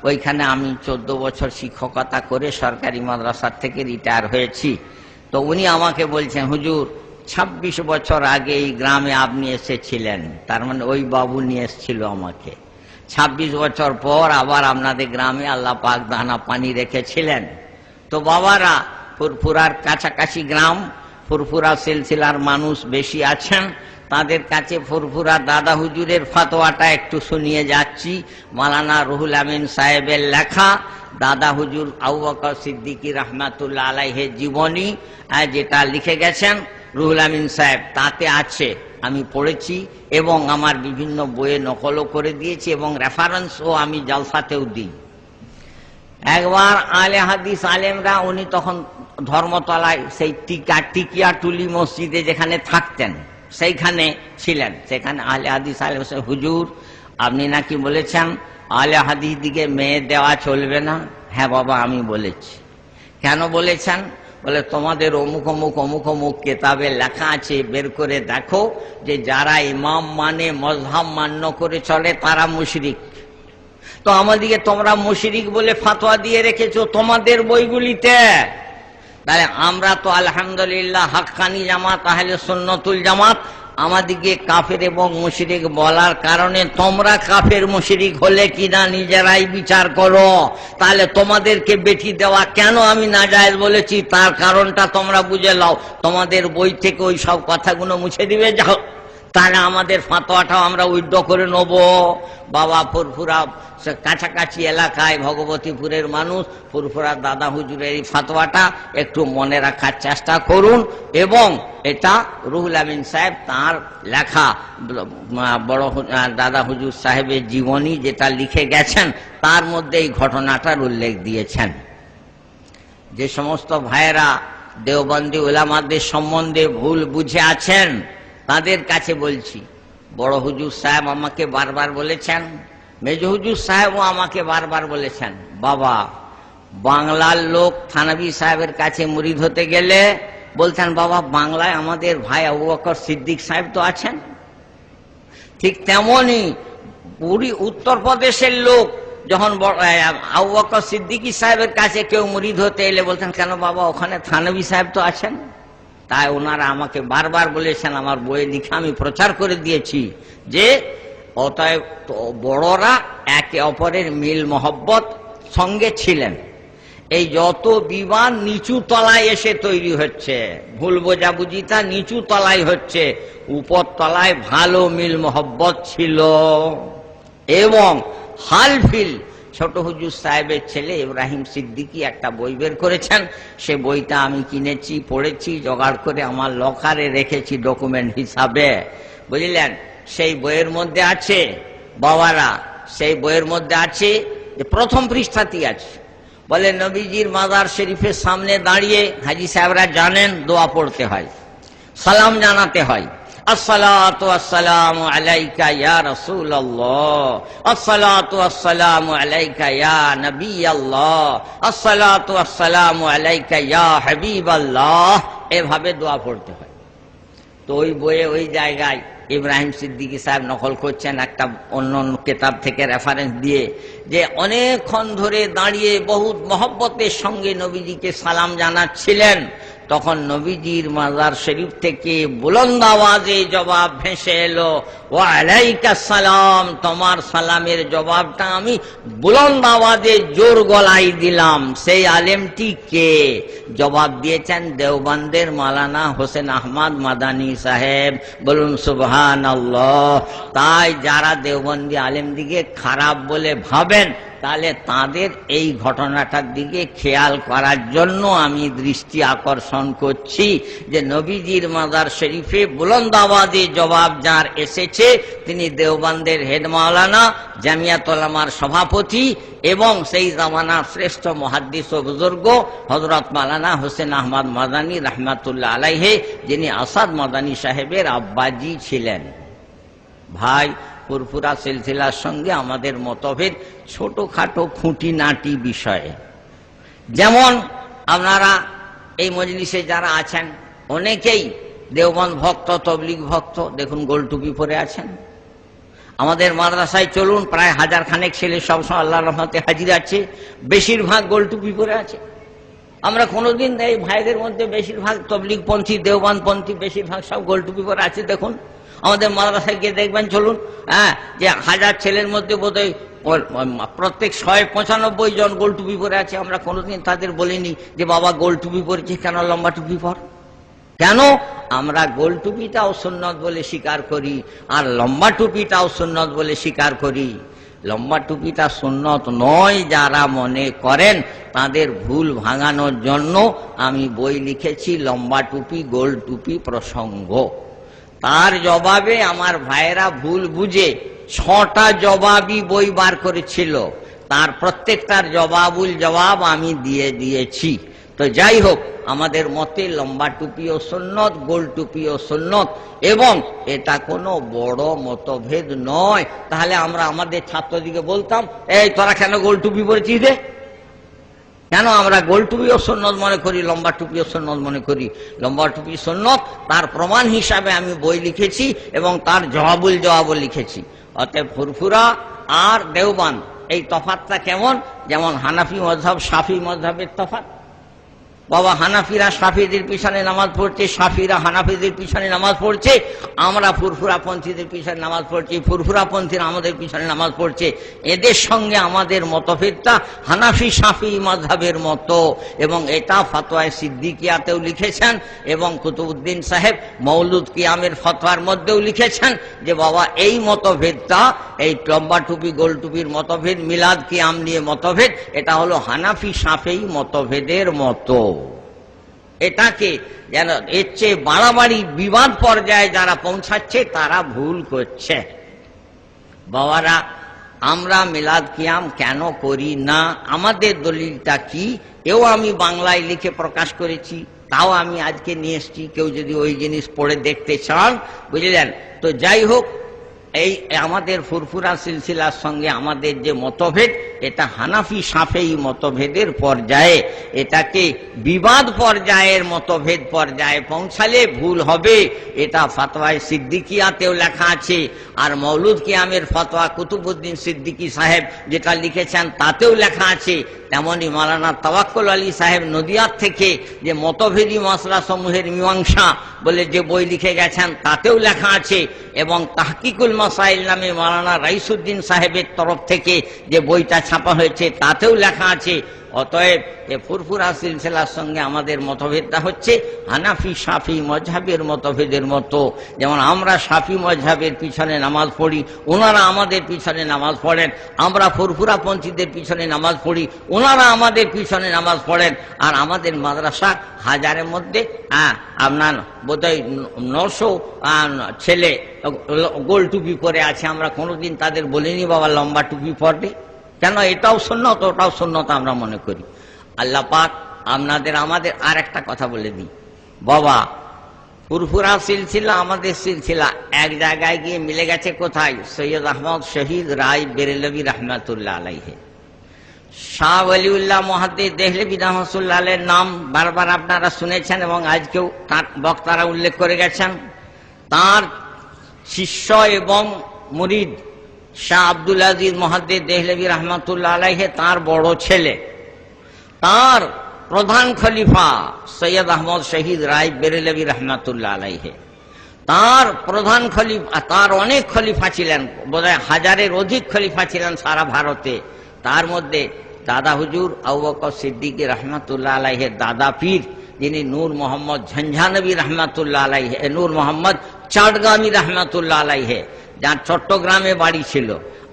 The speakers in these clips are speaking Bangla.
ওইখানে আমি 14 বছর শিক্ষকতা করে সরকারি মাদ্রাসার থেকে রিটায়ার হয়েছি। তো উনি আমাকে বলছেন, হুজুর 26 বছর আগে এই গ্রামে আপনি এসেছিলেন, তার মানে ওই বাবু নিয়ে এসেছিল আমাকে। 26 বছর পর আবার আপনাদের গ্রামে আল্লাহ পাক দানা পানি রেখেছিলেন। তো বাবারা, ফুরফুরার কাছাকাছি গ্রাম, ফুরফুরা সিলসিলার মানুষ বেশি আছেন, তাদের কাছে ফুরফুরা দাদা হুজুরের ফতোয়াটা একটু শুনিয়ে যাচ্ছি। মাওলানা রুহুল আমিন সাহেবের লেখা দাদা হুজুর আবু বকর সিদ্দিকী রহমাতুল্লাহ আলাইহির জীবনী যেটা লিখে গেছেন রুহুল আমিন সাহেব, তাতে আছে, আমি পড়েছি এবং আমার বিভিন্ন বইয়ে নকলও করে দিয়েছি এবং রেফারেন্সও আমি জালসাতেও দিই। একবার আলে হাদিস আলেমরা, উনি তখন ধর্মতলায় সেই টিকিয়াটুলি মসজিদে যেখানে থাকতেন সেইখানে ছিলেন, সেখানে আলে হাদিস আলেম, হুজুর আপনি নাকি বলেছেন আলে হাদিস দিকে মেয়ে দেওয়া চলবে না। হ্যাঁ বাবা, আমি বলেছি। কেন বলেছেন? বলে তোমাদের অমুক অমুক অমুক অমুক কেতাবে লেখা আছে, বের করে দেখো যে যারা ইমাম মানে মজহাব মান্য করে চলে তারা মুশরিক। তো আমাদেরকে তোমরা মুশরিক বলে ফতোয়া দিয়ে রেখেছো তোমাদের বইগুলিতে। তাহলে আমরা তো আলহামদুলিল্লাহ হাক্কানি জামাত, আহলে সুন্নতুল জামাত, আমাদিকে কাফের এবং মুশরিক বলার কারণে তোমরা কাফের মুশরিক হলে কিনা নিজেরাই বিচার করো। তাহলে তোমাদেরকে বেটি দেওয়া কেন আমি নাজায়েজ বলেছি তার কারণটা তোমরা বুঝে নাও। তোমাদের বই থেকে ওই সব কথাগুলো মুছে দিবে যাও, তাহলে আমাদের ফতোয়াটাও আমরা উইথড্র করে নেব। বাবা, ফুরফুরা কাছাকাছি এলাকায় ভগবতীপুরের মানুষ, ফুরফুরা দাদা হুজুরের এই ফতোয়াটা একটু মনে রাখার চেষ্টা করুন। এবং এটা রুহুল আমিন সাহেব তার লেখা বড় দাদা হুজুর সাহেবের জীবনী যেটা লিখে গেছেন তার মধ্যে এই ঘটনাটার উল্লেখ দিয়েছেন। যে সমস্ত ভাইয়েরা দেওবন্দি উলামাদের সম্বন্ধে ভুল বুঝে আছেন তাদের কাছে বলছি, বড় হুজুর সাহেব আমাকে বারবার বলেছেন, মেজ হুজুর সাহেবও আমাকে বারবার বলেছেন, বাবা বাংলার লোক থানভী সাহেবের কাছে মুরিদ হতে গেলে বলতেন, বাবা বাংলায় আমাদের ভাই আবু বকর সিদ্দিক সাহেব তো আছেন। ঠিক তেমনই পুরী উত্তরপ্রদেশের লোক যখন আবু বকর সিদ্দিকী সাহেবের কাছে কেউ মুরিদ হতে এলে বলতেন, কেন বাবা ওখানে থানভী সাহেব তো আছেন। তাই ওনারা আমাকে বারবার বলেছেন, আমার বইয়ে লিখে আমি প্রচার করে দিয়েছি যে অতএব বড়রা একে অপরের মিল মহব্বত সঙ্গে ছিলেন। এই যত বিবাদ নিচু তলায় এসে তৈরি হচ্ছে, ভুল বোঝাবুঝিটা নিচু তলায় হচ্ছে, উপর তলায় ভালো মিল মহব্বত ছিল। এবং হালফিল ছোট হুজুর সাহেবের ছেলে ইব্রাহিম সিদ্দিকী একটা বই বের করেছেন, সে বইটা আমি কিনেছি, পড়েছি, জোগাড় করে আমার লকারে রেখেছি ডকুমেন্ট হিসাবে, বুঝলেন। সেই বইয়ের মধ্যে আছে বাবারা, সেই বইয়ের মধ্যে আছে যে প্রথম পৃষ্ঠাতেই আছে, বলে নবীজির মাজার শরীফের সামনে দাঁড়িয়ে হাজী সাহেবরা জানেন দোয়া পড়তে হয়, সালাম জানাতে হয়, আসসালাতু ওয়াসসালামু আলাইকা ইয়া রাসূলুল্লাহ, আসসালাতু ওয়াসসালামু আলাইকা ইয়া নবিয়াল্লাহ, আসসালাতু ওয়াসসালামু আলাইকা ইয়া হাবিবাল্লাহ, এভাবে দোয়া পড়তে হয়। তো ওই বইয়ে ওই জায়গায় ইব্রাহিম সিদ্দিকী সাহেব নকল করছেন একটা অন্য কিতাব থেকে রেফারেন্স দিয়ে, যে অনেকক্ষণ ধরে দাঁড়িয়ে বহুত মহব্বতের সঙ্গে নবীজিকে সালাম জানাচ্ছিলেন। তখন নবীজির মাজার শরীফ থেকে বুলন্দ আওয়াজে জবাব ভেসে এলো, ওয়া আলাইকা সালাম, তোমার সালামের জবাবটা আমি বুলন্দ আওয়াজে জোর গলায় দিলাম। সেই আলেমটি কে? জবাব দিয়েছেন দেওবন্দের মাওলানা হোসেন আহমদ মাদানী সাহেব। বলুন সুবহানাল্লাহ। তাই যারা দেওবন্দি আলেমদিকে খারাপ বলে ভাবেন, তাহলে তাদের এই ঘটনাটার দিকে খেয়াল করার জন্য আমি দৃষ্টি আকর্ষণ করছি যে নবীজির মাজার শরীফে বুলন্দ আওয়াজে জবাব যার এসেছে তিনি দেওবন্দের হেড মাওলানা, জামিয়াত উলামার সভাপতি এবং সেই জামানার শ্রেষ্ঠ মুহাদ্দিস ও বুজুর্গ হযরত মাওলানা হোসেন আহমদ মাদানী রাহমাতুল্লাহ আলাইহি, যিনি আসাদ মাদানী সাহেবের আব্বাজি ছিলেন। ভাই, ফুরফুরা সিলসিলার সঙ্গে আমাদের মতভেদ ছোটখাটো খুঁটিনাটি বিষয়ে। যেমন আপনারা এই মজলিসে যারা আছেন অনেকেই দেওবন্দ ভক্ত, তবলিগ ভক্ত, দেখুন গোল টুপি পরে আছেন। আমাদের মাদ্রাসায় চলুন, প্রায় 1000 খানেক ছেলে সবসময় আল্লাহর রহমতে হাজির আছে, বেশিরভাগ গোল টুপি পরে আছে। আমরা কোনোদিন এই ভাইদের মধ্যে বেশিরভাগ তবলিগপন্থী, দেওবানপন্থী বেশিরভাগ সব গোল টুপি পরে আছে। দেখুন আমাদের মাদ্রাসায় গিয়ে দেখবেন, চলুন, যে 1000 ছেলের মধ্যে বোধহয় প্রত্যেক 195 জন গোল টুপি পরে আছে। আমরা কোনোদিন তাদের বলিনি যে বাবা গোল টুপি পরেছি কেন, লম্বা টুপি পর কেন। আমরা গোল টুপিটাও সুন্নত বলে স্বীকার করি, আর লম্বা টুপিটাও সুন্নত বলে স্বীকার করি। লম্বা টুপিটা সুন্নত নয় যারা মনে করেন, তাদের ভুল ভাঙানোর জন্য আমি বই লিখেছি লম্বা টুপি গোল টুপি প্রসঙ্গ। তার জবাবে আমার ভাইয়েরা ভুল বুঝে 6টা জবাবই বই বার করেছিল, তার প্রত্যেকটার জবাব আমি দিয়ে দিয়েছি। তো যাই হোক, আমাদের মতে লম্বা টুপিও সুন্নত, গোল টুপিও সুন্নত, এবং এটা কোনো বড় মতভেদ নয়। তাহলে আমরা আমাদের ছাত্রদিকে বলতাম, এই তোরা কেন গোল টুপি পরেছিস রে? কেন আমরা গোল টুপিও সুন্নত মনে করি, লম্বা টুপিও সুন্নত মনে করি। লম্বা টুপি সুন্নত, তার প্রমাণ হিসাবে আমি বই লিখেছি এবং তার জবাবও লিখেছি। অতএব ফুরফুরা আর দেওবান এই তফাতটা কেমন? যেমন হানাফি মযহাব শাফি মযহাবের তফাত। বাবা হানাফিরা শাফিদের পিছনে নামাজ পড়ছে, শাফিরা হানাফিদের পিছনে নামাজ পড়ছে, আমরা ফুরফুরাপন্থীদের পিছনে নামাজ পড়ছি, ফুরফুরাপন্থীরা আমাদের পিছনে নামাজ পড়ছে। এদের সঙ্গে আমাদের মতভেদটা হানাফি শাফি মাযহাবের মতো, এবং এটা ফতোয়ায়ে সিদ্দিকিয়াতেও লিখেছেন এবং কুতুবউদ্দিন সাহেব মৌলুদ কিয়ামের ফতোয়ার মধ্যেও লিখেছেন যে বাবা এই মতভেদটা, এই লম্বা টুপি গোল টুপির মতভেদ, মিলাদ কিয়াম নিয়ে মতভেদ, এটা হলো হানাফি শাফি মতভেদের মতো। এটাকে যেন এর চেয়ে বাড়াবাড়ি বিবাদ পর্যায়ে যারা পৌঁছাচ্ছে তারা ভুল করছে। বাবারা, আমরা মিলাদ কিয়াম কেন করি না, আমাদের দলিলটা কি, এও আমি বাংলায় লিখে প্রকাশ করেছি, তাও আমি আজকে নিয়ে এসেছি। কেউ যদি ওই জিনিস পড়ে দেখতে চান, বুঝলেন। তো যাই হোক, এই আমাদের ফুরফুরা সিলসিলার সঙ্গে আমাদের যে মতভেদ, এটা হানাফি শাফেঈ মতভেদের পর্যায়ে, এটাকে বিবাদ পর্যায়ের মতভেদ পর্যায়ে পৌঁছালে ভুল হবে। এটা ফতোয়ায়ে সিদ্দিকিয়াতেও লেখা আছে, আর মৌলুদ কিয়ামের ফতোয়া কুতুবউদ্দিন সিদ্দিকী সাহেব যেটা লিখেছেন তাতেও লেখা আছে। তেমনি মাওলানা তাওয়াক্কুল আলী সাহেব নদিয়ার থেকে যে মতভেদী মাসলা সমূহের মীমাংসা বলে যে বই লিখে গেছেন তাতেও লেখা আছে, এবং তাহকিকুল মাসাইল নামে মাওলানা রাইসুদ্দিন সাহেবের তরফ থেকে যে বইটা ছাপা হয়েছে তাতেও লেখা আছে। অতএব এ ফুরফুরা সিলসিলার সঙ্গে আমাদের মতভেদটা হচ্ছে হানাফি শাফি মযহাবের মতভেদের মতো। যেমন আমরা শাফি মযহাবের পিছনে নামাজ পড়ি, ওনারা আমাদের পিছনে নামাজ পড়েন, আমরা ফুরফুরাপন্থীদের পিছনে নামাজ পড়ি, ওনারা আমাদের পিছনে নামাজ পড়েন। আর আমাদের মাদ্রাসা 1000-এর মধ্যে আপনার বোধহয় 900 ছেলে গোল টুপি পরে আছে। আমরা কোনোদিন তাদের বলিনি বাবা লম্বা টুপি পরবে কেন, এটাও সুন্নত ওটাও সুন্নত আমরা মনে করি। আল্লাহ পাক আমাদের আর একটা কথা বলে দিই, বাবা ফুরফুরা সিলসিলা আমাদের সিলসিলা এক জায়গায় গিয়ে মিলে গেছে কোথায়? সৈয়দ আহমদ শহীদ রায় বেরেলভী রহমাতুল্লাহ আলাইহি। শাহ ওয়ালিউল্লাহ মুহাদ্দিস দেহলভী রহমাতুল্লাহ আলাইহির নাম বারবার আপনারা শুনেছেন এবং আজকেও তার বক্তারা উল্লেখ করে গেছেন। তার শিষ্য এবং মুরিদ শাহ আব্দুল আজিজ মুহাদ্দিস দেহলভী রহমাতুল্লাহ আলাইহি, তার বড় ছেলে, তার প্রধান খলিফা সৈয়দ আহমদ শহীদ রায় বেরেলভী রহমাতুল্লাহ আলাইহি, তার প্রধান খলিফা, তার অনেক খলিফা ছিলেন, বোধহয় 1000-এর অধিক খলিফা ছিলেন সারা ভারতে। তার মধ্যে দাদা হুজুর আবু বকর সিদ্দিকী রহমাতুল্লাহ আলাইহির দাদা পীর, যিনি নূর মোহাম্মদ ঝঞ্ঝানবী রহমাতুল্লাহ আলাইহি, নূর মোহাম্মদ চাটগামী রহমাতুল্লাহ আলাইহি, যার চট্টগ্রামে বাড়ি ছিল।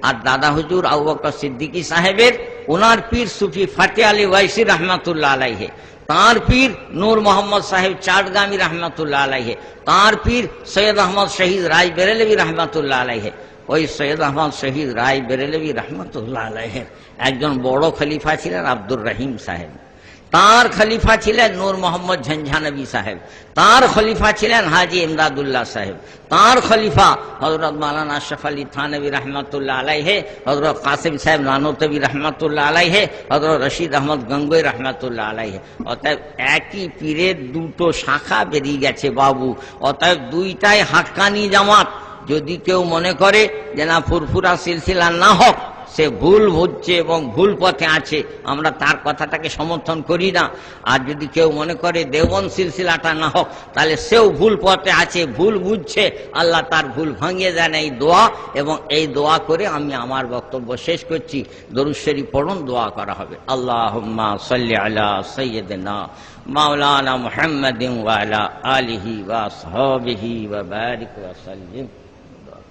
আর দাদা হুজুর আবু বকর সিদ্দিকী সাহেবের ওনার পীর সুফি ফাতে আলী ওয়াইসি রহমাতুল্লাহ আলাইহি, তার পীর নূর মোহাম্মদ সাহেব চাটগামী রহমাতুল্লাহ আলাইহি, তার পীর সৈয়দ আহমদ শহীদ রায় বেরেলভী রহমাতুল্লাহ আলাইহি। ওই সৈয়দ আহমদ শহীদ রায় বেরেলভী রহমাতুল্লাহ আলাইহির একজন বড় খলিফা ছিলেন আব্দুর রহিম সাহেব, তার খলিফা ছিলেন নূর মোহাম্মদ ঝঞ্ঝানবী সাহেব, তার খলিফা ছিলেন হাজি ইমদাদুল্লাহ সাহেব, তার খলিফা হযরত মাওলানা আশরাফ আলী থানভী রহমাতুল্লাহ আলাইহি, হযরত কাসিম সাহেব নানতবী রহমাতুল্লাহ আলাইহি, হযরত রশিদ আহমদ গঙ্গোই রহমাতুল্লাহ আলাইহি। অতএব একই পীরের দুটো শাখা বেরিয়ে গেছে বাবু। অতএব দুইটাই হাক্কানি জামাত, যদি কেউ মনে করে যে না ফুরফুরা সিলসিলা না হোক, সে ভুল বুঝছে এবং ভুল পথে আছে, আমরা তার কথাটাকে সমর্থন করি না। আর যদি কেউ মনে করে দেওবন্দ সিলসিলাটা না হোক, তাহলে সেও ভুল পথে আছে, ভুল বুঝছে, আল্লাহ তার ভুল ভাঙিয়ে দেন এই দোয়া। এবং এই দোয়া করে আমি আমার বক্তব্য শেষ করছি। দরুদ শরীফ পড়ুন, দোয়া করা হবে। আল্লাহুম্মা সাল্লি আলা সাইয়্যিদিনা মাওলানা মুহাম্মাদিন ওয়া আলা আলিহি ওয়া আসহাবিহি ওয়া বারিক ওয়া সাল্লিম।